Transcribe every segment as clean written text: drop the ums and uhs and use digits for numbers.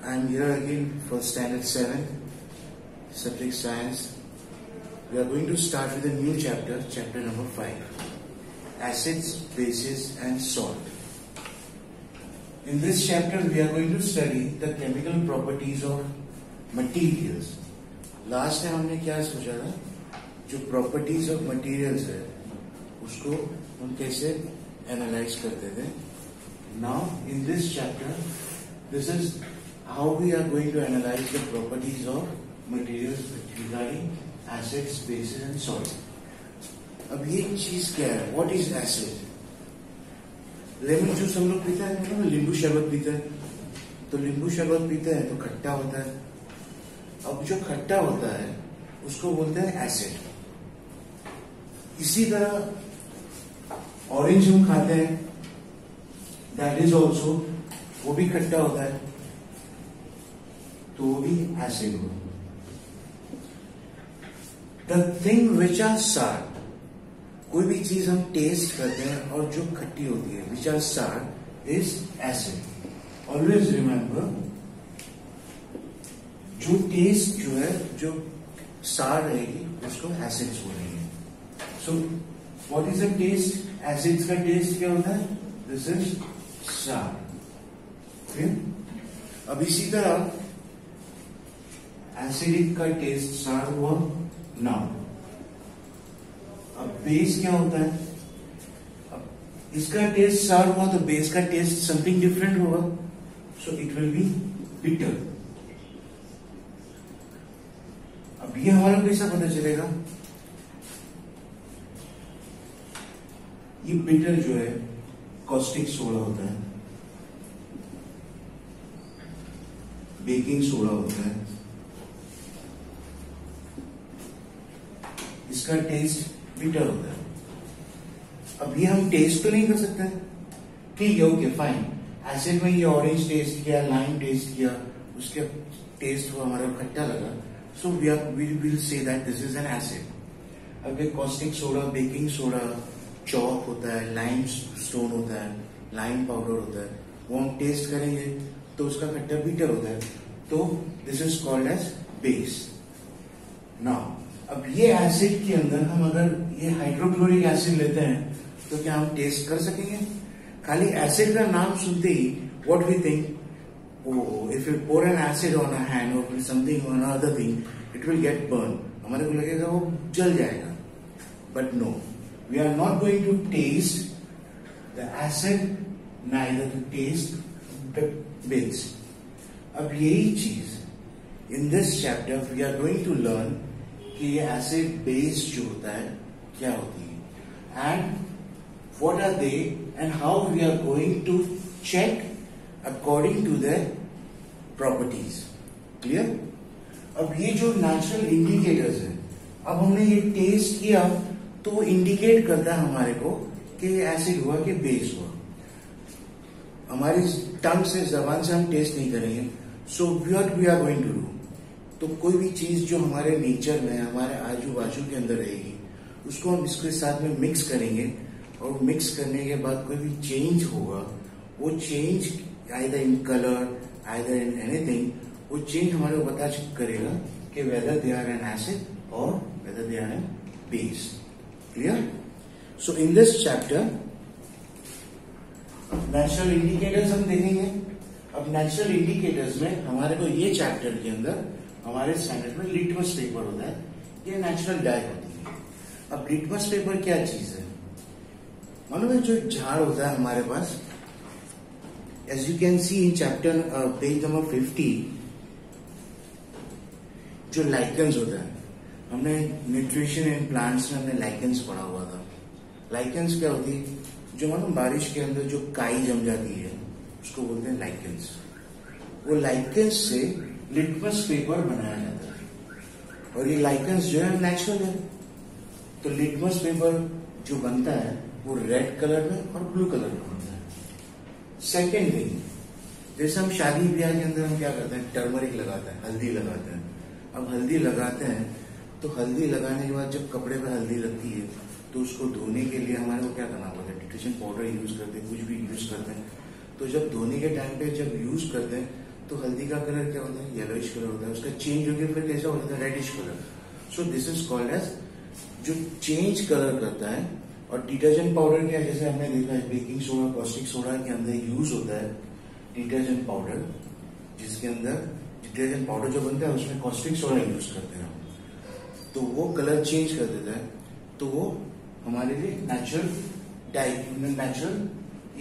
I am here again for standard 7, subject science. We are going to start with a new chapter, chapter number 5, acids, bases and salt. In this chapter we are going to study the chemical properties of materials. Last time हमने क्या सोचा था, जो properties of materials है उसको हम कैसे analyze करते थे. Now in this chapter this is how we are going to analyze the properties of materials regarding acids, bases and salts. अब ये चीज क्या है? What is acid? Lemon juice हम लोग पीते हैं ना, नींबू शरबत पीते हैं, तो नींबू शरबत पीते हैं तो खट्टा होता है. अब जो खट्टा होता है उसको बोलते हैं एसिड. इसी तरह ऑरेंज हम खाते हैं, दैट इज ऑल्सो, वो भी खट्टा होता है तो वो भी एसिड हो. द थिंग विच आर सार, कोई भी चीज हम टेस्ट करते हैं और जो खट्टी होती है, which are sour is acid. Always remember, जो टेस्ट जो है, जो सार रहेगी उसको एसिड्स बोलेंगे. So what is the taste? Acids का टेस्ट क्या होता है? दिस इज सार. अब इसी तरह एसिडिक का टेस्ट सार हुआ. नाउ अब बेस क्या होता है? अब इसका टेस्ट सार हुआ तो बेस का टेस्ट समथिंग डिफरेंट होगा, so it will be bitter. अब ये हमारा कैसा पता चलेगा? ये बिटर जो है कॉस्टिक सोडा होता है, बेकिंग सोडा होता है, इसका टेस्ट बिटर होता है. अब ये हम टेस्ट तो नहीं कर सकते, ठीक है, ओके फाइन. एसिड में ये ऑरेंज टेस्ट किया, लाइम टेस्ट किया, उसके टेस्ट वो हमारा खट्टा लगा, so we will say that this is an acid. अब ये caustic soda, baking soda, chalk होता है, लाइम स्टोन होता है, लाइम पाउडर होता है, वो हम टेस्ट करेंगे तो उसका खट्टा बिटर होता है, तो this is called as base. Now अब ये एसिड के अंदर हम अगर ये हाइड्रोक्लोरिक एसिड लेते हैं तो क्या हम टेस्ट कर सकेंगे? खाली एसिड का नाम सुनते ही what we think, if you pour an acid on a hand और something on other thing, it will get burn. हमारे को लगेगा वो जल जाएगा, but no, we are not going to test the acid, neither to test the base. अब यही चीज in this chapter we are going to learn कि ये एसिड बेस जो होता है क्या होती है, and what are they, and how we are going to check according to their properties. Clear? अब ये जो नेचुरल इंडिकेटर्स है, अब हमने ये टेस्ट किया तो वो इंडिकेट करता है हमारे को कि ये एसिड हुआ कि बेस हुआ. हमारी टंग से, जबान से हम टेस्ट नहीं करेंगे. So what we are going to do, तो कोई भी चीज जो हमारे नेचर में, हमारे आजू बाजू के अंदर रहेगी, उसको हम इसके साथ में मिक्स करेंगे, और मिक्स करने के बाद कोई भी चेंज होगा, वो change either in colour, either in anything, वो चेंज हमारे को पता करेगा कि whether they are an acid और whether they are an base. Clear? So in this chapter natural indicators हम देखेंगे. अब नेचुरल इंडिकेटर्स में हमारे को ये चैप्टर के अंदर हमारे स्टैंडर्ड में लिटमस पेपर होता है, ये नेचुरल डाई होती है. अब लिटमस पेपर क्या चीज है? मालूम है, जो झाड़ होता है हमारे पास, as you can see in chapter page number 50, जो लाइकेंस होता है, हमने न्यूट्रिशन इन प्लांट्स में हमने लाइकेंस पढ़ा हुआ था. लाइकेंस क्या होती है? जो मालूम बारिश के अंदर जो काई जम जाती है उसको बोलते हैं लाइकेंस. वो लाइकेंस से लिटमस पेपर बनाया जाता है, और ये लाइकेंस जो है नेचुरल है. तो लिटमस पेपर जो बनता है वो रेड कलर में और ब्लू कलर में बनता है. सेकेंड थिंग, जैसे हम शादी ब्याह के अंदर हम क्या करते हैं, टर्मरिक लगाते हैं, हल्दी लगाते हैं. अब हल्दी लगाते हैं तो हल्दी लगाने के बाद जब कपड़े पर हल्दी लगती है तो उसको धोने के लिए हमारे को क्या करना पड़ता है? डिटर्जेंट पाउडर यूज करते हैं, कुछ भी यूज करते हैं. तो जब धोने के टाइम पे जब यूज करते हैं तो हल्दी का कलर क्या होता है? येलोइश कलर होता है, उसका चेंज होकर फिर कैसा होता है? Reddish colour. So this is called as जो चेंज कलर करता है. और डिटर्जेंट पाउडर क्या, जैसे हमने देखा है बेकिंग सोडा, कॉस्टिक सोडा के अंदर यूज होता है डिटर्जेंट पाउडर, जिसके अंदर डिटर्जेंट पाउडर जो बनता है उसमें कॉस्टिक सोडा यूज करते हैं हम, तो वो कलर चेंज कर देता है. तो वो हमारे लिए नेचुरल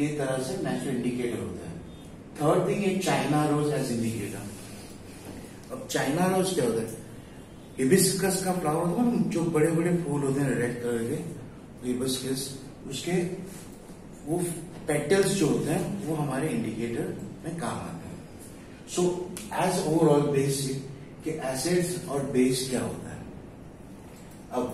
ये तरह से नेचुरल इंडिकेटर होता है. थर्ड थिंग है चाइना रोज एज इंडिकेटर. अब चाइना रोज क्या होता है? हिबिस्कस का फ्लावर होता है ना, जो बड़े बड़े फूल होते हैं रेड कलर के, हिबिस्कस, उसके वो पेटल्स जो होते हैं वो हमारे इंडिकेटर में काम आते हैं. सो एज ओवरऑल बेसिक कि एसिड्स और बेस क्या होता है. अब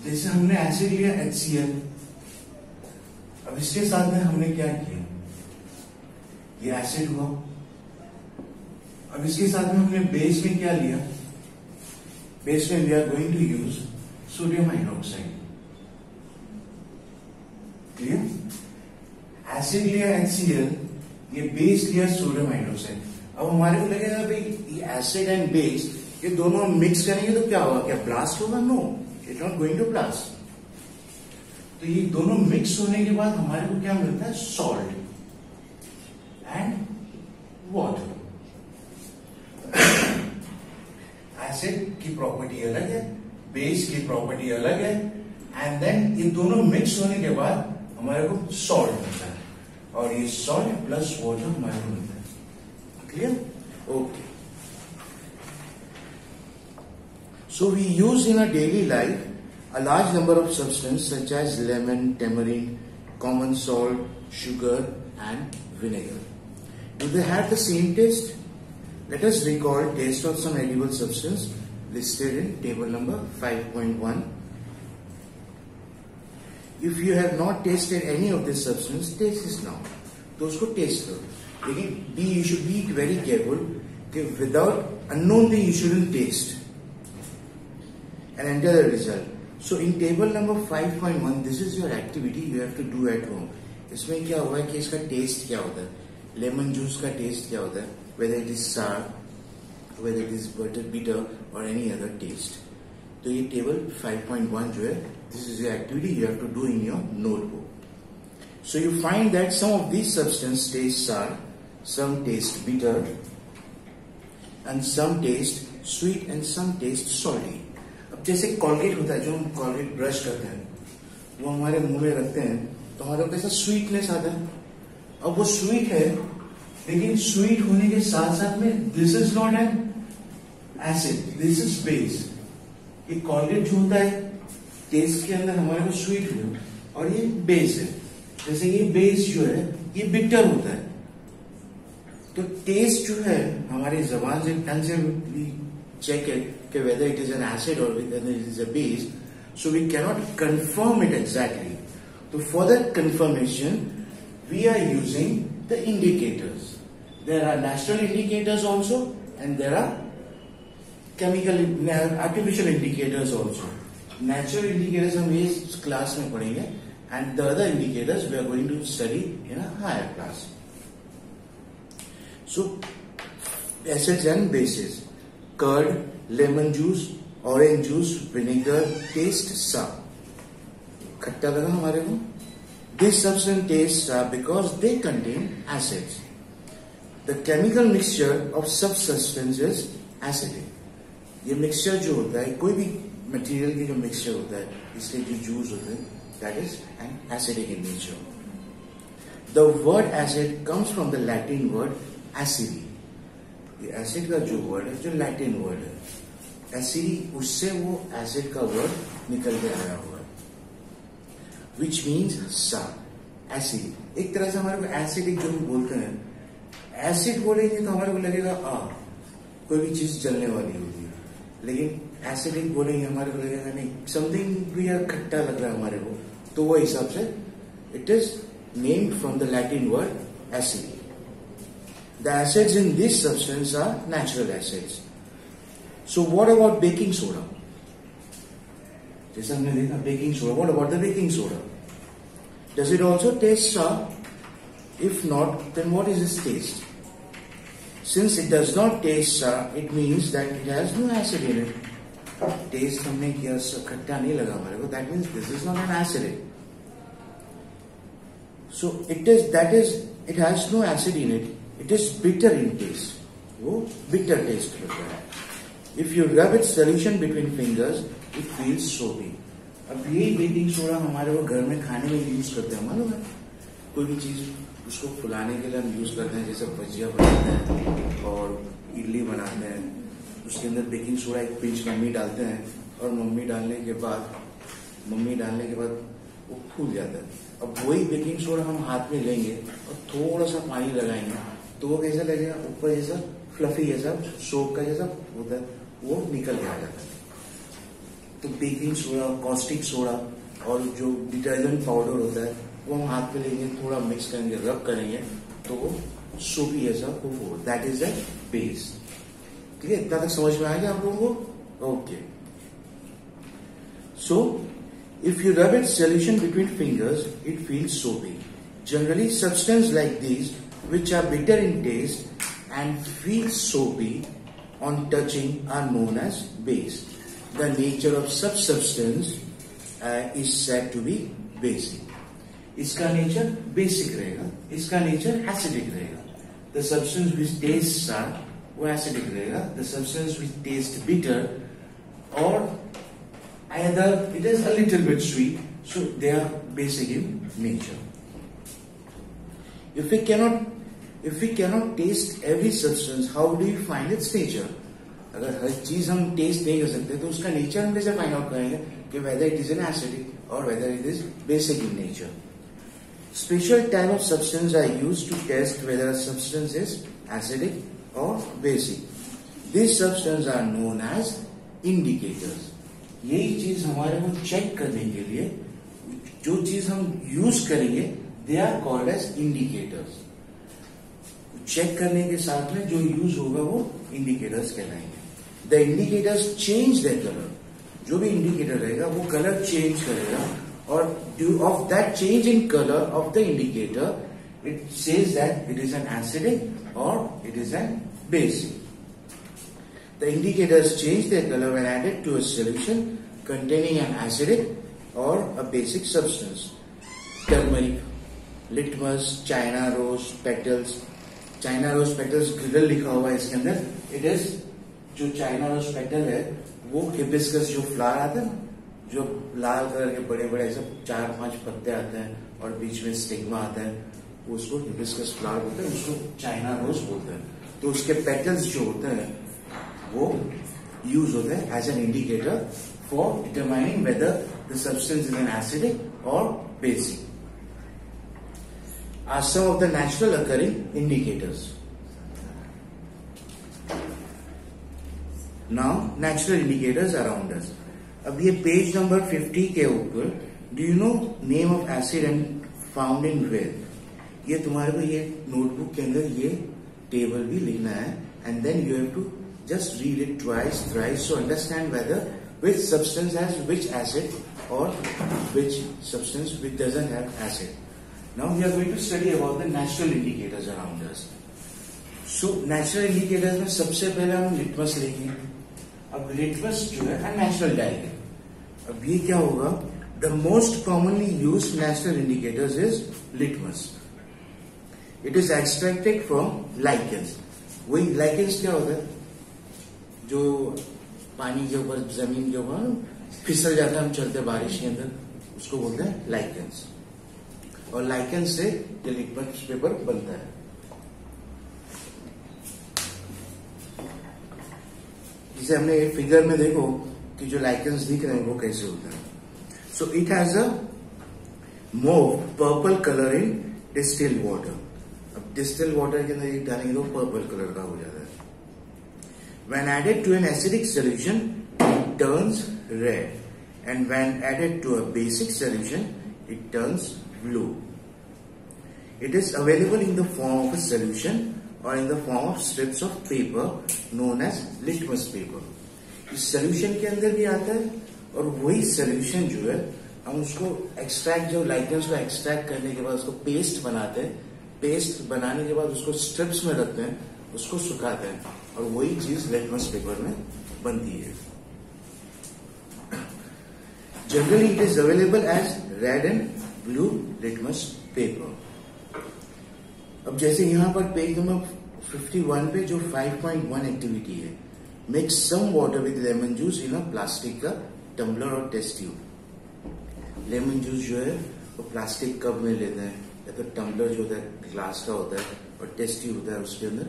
जैसे हमने एसिड लिया HCl, अब इसके साथ में हमने क्या किया? ये एसिड हुआ. अब इसके साथ में हमने बेस में क्या लिया? बेस में we are going to use sodium hydroxide. Clear? Acid लिया HCl, ये बेस लिया सोडियम हाइड्रोक्साइड. अब हमारे को लगेगा भाई ये एसिड एंड बेस ये दोनों मिक्स करेंगे तो क्या होगा? क्या ब्लास्ट होगा? No, it not going to blast. तो ये दोनों मिक्स होने के बाद हमारे को क्या मिलता है? Salt and water. एसिड की प्रॉपर्टी अलग है, बेस की प्रॉपर्टी अलग है, एंड देन ये दोनों मिक्स होने के बाद हमारे को सॉल्ट मिलता है, और ये सॉल्ट प्लस वाटर हमारे को मिलता है. Clear? Okay. So we use in our daily life a large number of substances such as lemon, tamarind, common salt, sugar and vinegar. Do they have the same taste? Let us recall taste of some edible substance listed in table number 5.1. If you have not tasted any of this substance, taste this now. तो उसको test करो. लेकिन you should be very careful कि without unknown thing you shouldn't taste and enter the result. So in table number 5.1, this is your activity you have to do at home. इसमें क्या हुआ है कि इसका टेस्ट क्या होता है? लेमन जूस का टेस्ट क्या होता है? Whether it is sour, whether it is bitter or any other taste. तो ये टेबल 5.1 जो है, this is the activity you have to do in your notebook. So you find that some of these substances taste sour, some taste bitter, and some taste sweet, and some taste salty. जैसे Colgate होता है, जो हम Colgate brush करते हैं वो हमारे मुंह में रखते हैं तो हमारे को कैसा स्वीटनेस आता है. अब वो स्वीट है, लेकिन स्वीट होने के साथ साथ में this is not N acid, this is base. ये कॉलगेट जो होता है टेस्ट के अंदर हमारे को स्वीट है, और ये बेस है. जैसे ये बेस जो है ये बिटर होता है. तो टेस्ट जो है हमारी जबान से टंग से check it whether it is an acid or whether it is a base, so we cannot confirm it exactly. So for that confirmation we are using the indicators. There are natural indicators also and there are artificial indicators also. Natural indicators हम इस class में पढ़ेंगे, and the other indicators we are going to study in a higher class. So acids and bases: curd, lemon juice, orange juice, vinegar, taste sour. खट्टा लगा हमारे को. This substance tastes sour because they contain acids. The chemical mixture of such substances is acidic. ये mixture जो होता है, कोई भी मटेरियल की जो मिक्सचर होता है, इसके जो जूस होते हैं, that is an acidic in nature. The word acid comes from the Latin word acidi. ये एसिड का जो वर्ड है, जो लैटिन वर्ड है एसिडी, उससे वो एसिड का वर्ड निकल के आया हुआ है, विच मीन्स सार. एसिड एक तरह से हमारे को एसिडिक जो हम बोलते हैं, एसिड बोलेंगे तो हमारे को लगेगा कोई भी चीज जलने वाली होगी, लेकिन एसिडिक बोलेंगे हमारे को लगेगा नहीं, समथिंग भी खट्टा लग रहा है हमारे को. तो वो हिसाब से it is named from the Latin word acid. The acids in this substance are natural acids. So what about baking soda? जैसे हमने देखा baking soda. What about the baking soda? Does it also taste sour? If not, then what is its taste? Since it does not taste sour, it means that it has no acid in it. Taste हमने किया, खट्टा नहीं लगा हमारे को, that means this is not an acidic. So it has no acid in it. It is bitter in taste. वो bitter taste होता है. If you rub it solution between fingers it feels soapy. अब यही baking soda हमारे को घर में खाने में यूज करते हैं. मालूम है, कोई भी चीज उसको फुलाने के लिए हम यूज करते हैं, जैसे भजिया बनाते हैं और इडली बनाते हैं, उसके अंदर बेकिंग सोडा एक पिंच मम्मी डालते हैं और मम्मी डालने के बाद वो फूल जाता है. अब वही बेकिंग सोडा हम हाथ में लेंगे और थोड़ा सा पानी लगाएंगे तो वो कैसा लगेगा, ऊपर जैसा फ्लफी जैसा सोप का जैसा होता है, वो निकल के आ जाता है. तो बेकिंग सोडा, कॉस्टिक सोडा और जो डिटर्जेंट पाउडर होता है वो हम हाथ में लेंगे, थोड़ा मिक्स करेंगे, रब करेंगे तो वो सोपी जैसा हो. That is the base. ठीक है, इतना तक समझ में आ गया आप लोगों को? Okay. So if you rub it solution between fingers it feels soapy. Generally substance like these which are bitter in taste and feel soapy on touching are known as base. The nature of such substance is said to be basic. इसका nature basic रहेगा, इसका nature acidic रहेगा. The substance which tastes sour वो acidic रहेगा. The substance which tastes bitter or either it is a little bit sweet, so they are basic in nature. If we cannot taste every substance, how do you find its nature? अगर हर चीज हम test नहीं कर सकते तो उसका nature हम कैसे फाइंड आउट करेंगे कि whether it is an acidic or whether it is basic in nature. Special type of substance are used to test whether a substance is acidic or basic. These substances are known as indicators. यही चीज हमारे को check करने के लिए जो चीज हम यूज करेंगे they are called as indicators. Check करने के साथ में जो यूज होगा वो इंडिकेटर्स कहलाएंगे. The indicators change the colour. जो भी इंडिकेटर रहेगा वो कलर चेंज करेगा और due of that change in colour of the indicator it says that it is an acidic और it is an basic. The indicators change their color when added to a solution containing an acidic or a basic substance. Turmeric, litmus, China rose petals. China rose petals ग्रिडल लिखा हुआ है इसके अंदर. It is जो China rose petal है वो hibiscus जो फ्लावर आता है, जो लाल कलर के बड़े बड़े ऐसे 4-5 पत्ते आते हैं और बीच में स्टिग्मा आता है, उसको हिबिस्कस फ्लावर बोलते हैं, उसको चाइना रोज बोलते हैं. तो उसके पेटल्स जो होते हैं वो यूज होते हैं as an indicator for determining whether the substance is an acidic और basic. Are some of the natural occurring indicators. Now natural indicators around us. अब ये पेज नंबर 50 के ऊपर do you know name of acid and found in where? ये तुम्हारे को ये notebook के अंदर ये टेबल भी लिखना है and then you have to just read it twice, thrice to understand whether which substance has which acid or which substance which doesn't have acid. Now we are going to study about the natural indicators around us. So natural indicators में सबसे पहले हम litmus लेंगे. अब litmus जो है natural die है. अब ये क्या होगा, the most commonly used natural indicators is litmus. It is extracted from lichens. वही लाइकेंस क्या होता है, जो पानी के ऊपर, जमीन के ऊपर फिसल जाता है, हम चलते बारिश के अंदर, उसको बोलते हैं लाइकेंस. और लाइकेन से ये लिटमस पेपर बनता है. जिसे हमने फिगर में देखो कि जो लाइकेंस दिख रहे हैं वो कैसे होता है. सो it has a mauve purple colour in distilled water. अब डिस्टिल्ड वाटर के अंदर ये डालेंगे तो पर्पल कलर का हो जाता है. When added to an acidic solution it turns red and when added to a basic solution it turns blue. It is available in the form of a solution or in the form of strips of paper known as litmus paper. इस solution के अंदर भी आता है और वही solution जो है हम उसको extract, जो lichens को extract करने के बाद उसको paste बनाते हैं. पेस्ट बनाने के बाद उसको strips में रखते हैं उसको सुखाते हैं और वही चीज लिटमस पेपर में बनती है। Generally it is available as red and blue litmus paper. अब जैसे यहां पर पेज नंबर 51 पे जो 5.1 एक्टिविटी है, mix some water with lemon juice in a plastic का टम्बलर और टेस्ट ट्यूब। लेमन जूस जो है वो प्लास्टिक कप में लेते हैं, या तो टम्बलर जो होता है ग्लास का होता है, और टेस्ट ट्यूब होता है उसके अंदर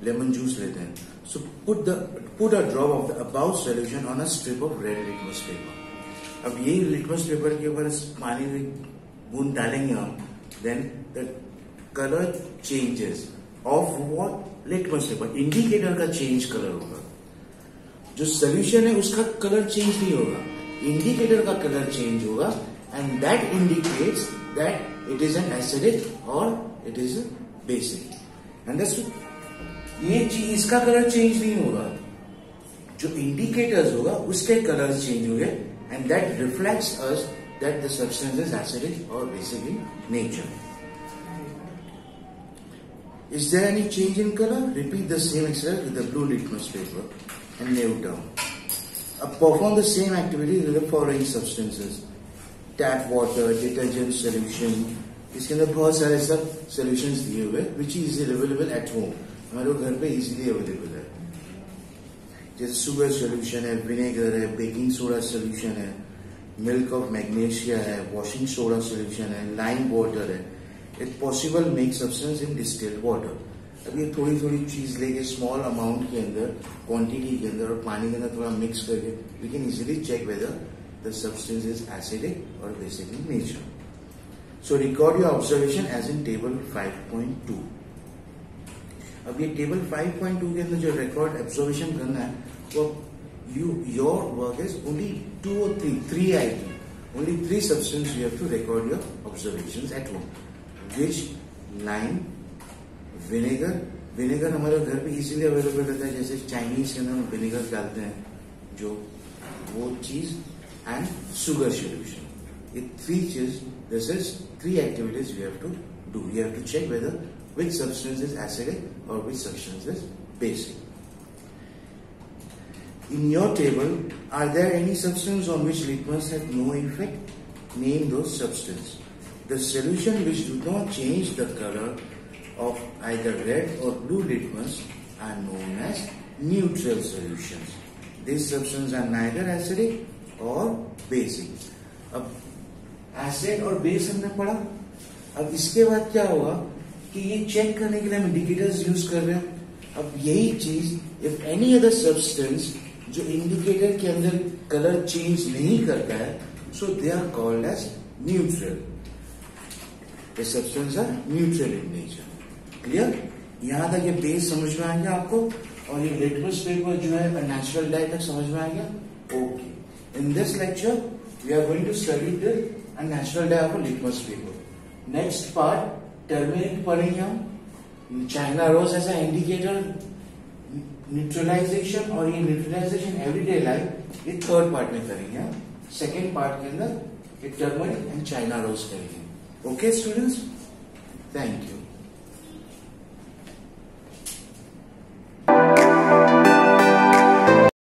लेमन जूस लेते हैं। So put a drop of the about solution on a strip of red litmus paper. अब यही लिटमस पेपर के ऊपर पानी में बूंद डालेंगे हम, then the colour changes of what litmus paper, indicator का चेंज कलर होगा। जो सोल्यूशन है उसका कलर चेंज नहीं होगा, इंडिकेटर का कलर चेंज होगा, and that indicates that it is an acidic और इट इज बेसिक। अंडरस्टूड? ये चीज इसका कलर चेंज नहीं होगा, जो इंडिकेटर्स होगा उसके कलर चेंज होंगे, and that reflects us that the substance is acidic और basic in nature. Is there any change in color? Repeat the same exercise with the blue litmus paper and lay it down. Perform the same activity with the following substances: tap water, detergent solution. इसके अंदर बहुत सारे सब solutions दिए हुए which is available at home. हमारे घर पे easily available है, जैसे sugar solution है, vinegar है, baking soda solution है, milk of magnesia है, washing soda solution है, lime water है. It possible make substance in distilled water. अब ये थोड़ी थोड़ी चीज लेके स्मॉल अमाउंट के अंदर, क्वांटिटी के अंदर और पानी के अंदर थोड़ा मिक्स करके we can easily check whether the substance is acidic or basic in nature. So record your observation as in table 5.2. अब ये टेबल 5.2 के अंदर जो रिकॉर्ड ऑब्जर्वेशन करना है वो your work is only 2 or 3 items, only 3 substances you have to record your observations at home. Which? Lime, vinegar. Vinegar हमारे घर पे इजीली अवेलेबल रहता है, जैसे चाइनीज के अंदर विनेगर डालते हैं जो वो चीज, एंड सुगर सोल्यूशन। ये 3 चीज, this is 3 activities you have to do. You have to check whether which substance is acidic or which substance is basic. In your table, are there any substance on which litmus had no effect? Name those substances. The solution which do not change the color of either red or blue litmus are known as neutral solutions. These substances are neither acidic or basic. अब acid और base हमने पढ़ा, अब इसके बाद क्या होगा कि ये चेक करने के लिए हम इंडिकेटर्स यूज कर रहे हैं। अब यही चीज इफ एनी अदर सब्सटेंस जो इंडिकेटर के अंदर कलर चेंज नहीं करता है, so they are called as neutral. The substance are neutral in nature. Clear? यहां तक ये बेस समझ में आ गया आपको, और ये लिटमस पेपर जो है नेचुरल डाई तक समझ में आ गया. Okay, in this lecture we are going to study the natural dye of litmus paper. Next part turmeric पढ़ेंगे हम. China rose as a indicator, neutralisation, और ये न्यूट्रलाइजेशन एवरीडे लाइफ, ये थर्ड पार्ट में करेंगे. सेकेंड पार्ट के अंदर ये टर्मरिक एंड चाइना रोज करेंगे. Okay students, thank you.